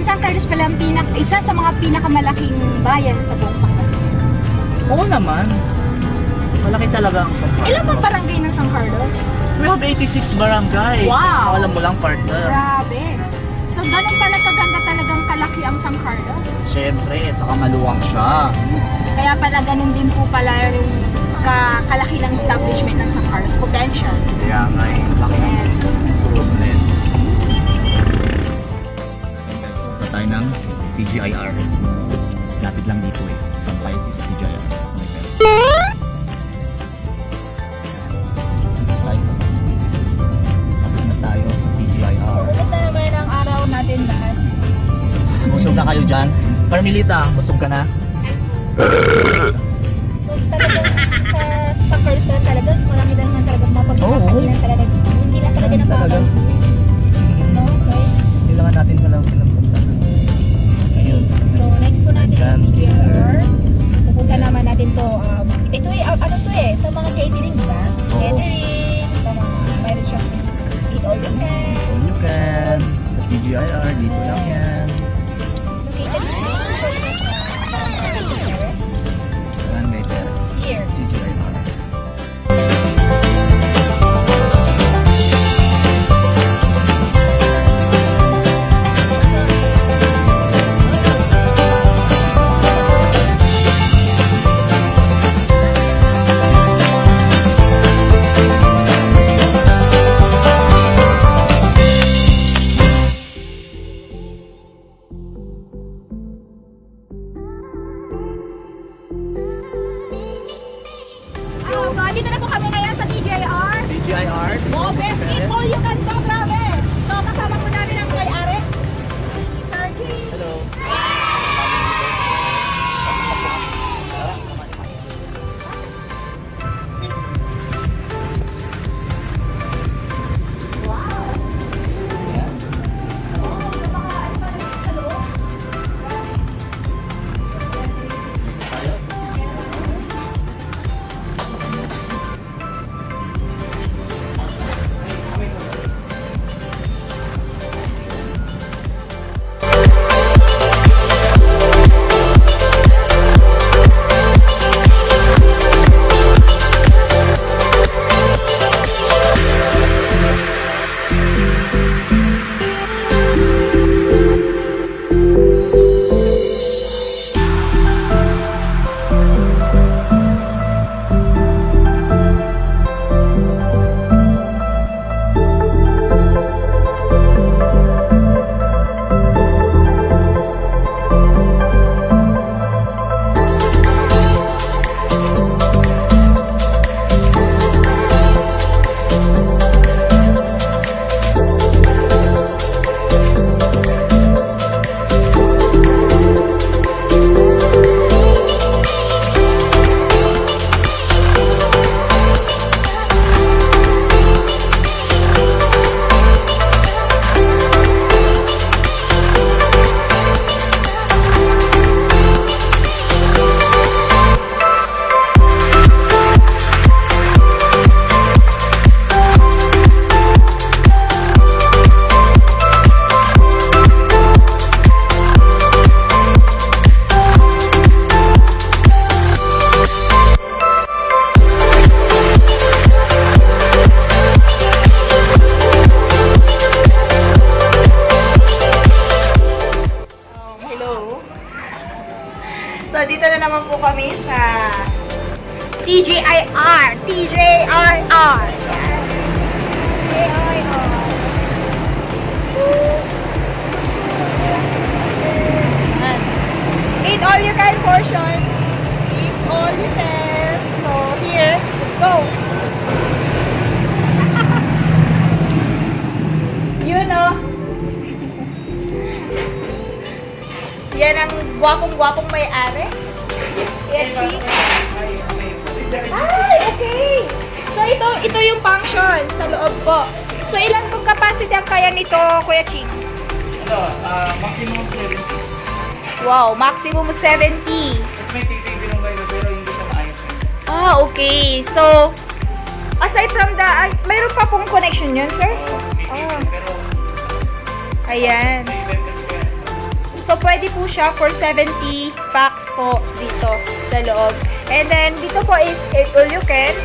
San Carlos pala ang isa sa mga pinakamalaking bayan sa buong Pangasinan. Oo naman. Malaki talaga ang San Carlos. Ilan bang barangay ng San Carlos? We have 86 barangay. Wow! Alam mo lang, partner. Grabe. So, ganun pala kaganda talagang kalaki ang San Carlos. Siyempre, saka maluwang siya. Kaya pala ganun din po pala yung kalaki ng establishment ng San Carlos. Potential. Kaya nga eh, laki ng Yes. problem. Punta tayo ng TGIR. Lapit lang dito eh. From Pisces, TGIR. Sa may Perez. Lapit na tayo sa TGIR. So, kumusta naman ang araw natin lahat? Busog na kayo dyan. Carmelita, busog ka na? So, talagang sa San Carlos pala talaga, marami na naman talaga mapagkakainan talaga dito. Hindi lang talaga napakapansin. No? Okay. Kailangan natin pa lang silang punta. Ayun. So, next po natin Dyan, is here. Pupunta naman natin to. Ito eh, ano to eh, sa mga catering, di ba? Oo. Catering, sa mga private shop. Eat all you can. All you can. Sa TGIR, dito lang yan. Located sa Barangay Perez. here. TGIR. So, dito na po kami ngayon sa TJR. TGIR. Oh, best eat all you can to, grabe! So, kasama po namin ang may-ari, si Sir G. Hello. So, dito na naman po kami sa TJIR. TJIR. Yan. TJIR. Yan. Eat all you can portion. Eat all you can. So, here, let's go. You know. Yan ang gwapong-gwapong may-ari. Yechi. Ay, okay. So, ito yung function sa loob po. So, ilan pong capacity ang kaya nito, Kuya Ching? Maximum 70. Wow, maximum 70. May tigil ng kayo pero hindi ka maayos. Ah, okay. So, aside from the, mayroon pa pong connection yun, sir? Pero Ayan. may event kasi pwede po siya for 70 packs po dito sa loob. And then, dito po is eat all you can.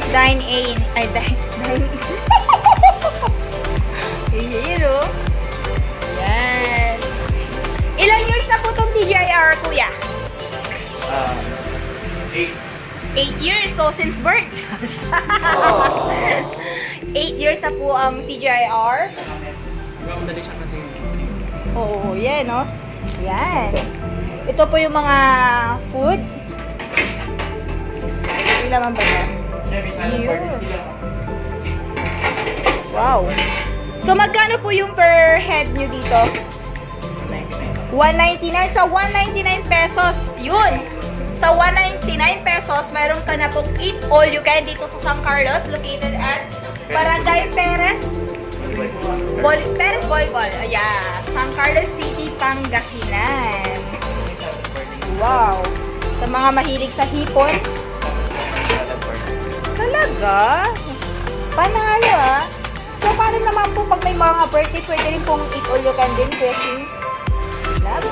Dine in. Ay, dine in. Hero. Yan. Ilang years na po itong TGIR, kuya? 8 years. So, since birth. 8 years na po ang TGIR. Oo, yan, no? Yan. Ito po yung mga food. Ilaman ba yan? Wow. So, magkano po yung per head nyo dito? 199. Sa 199 pesos, yun. Sa 199 pesos, meron ka na pong eat all you can dito sa San Carlos, located at Barangay Perez. Perez Boybol. Yeah. San Carlos City, Pangasinan. Wow. Sa mga mahilig sa hipon. Talaga? Panalo ah. So, paano naman po pag may mga birthday, pwede rin pong eat all you can din, question? Love.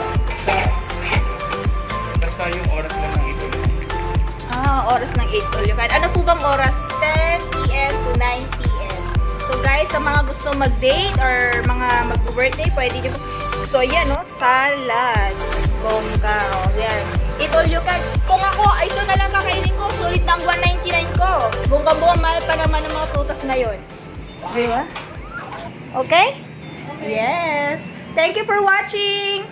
Basta yung oras lang ng ito. Oras ng 8 all you can. Ano po bang oras? 10 p.m. to 9 p.m. So guys, sa mga gusto mag-date or mga mag-birthday, pwede nyo. So yan, no? Salad. Bongga. O, yan. Eat all you can. Kung ako, ito na lang kakainin ko. Sulit ng 199 ko. Bongga-bongga, mahal pa naman ng mga prutas na yun. Diba? Okay? Yes. Thank you for watching.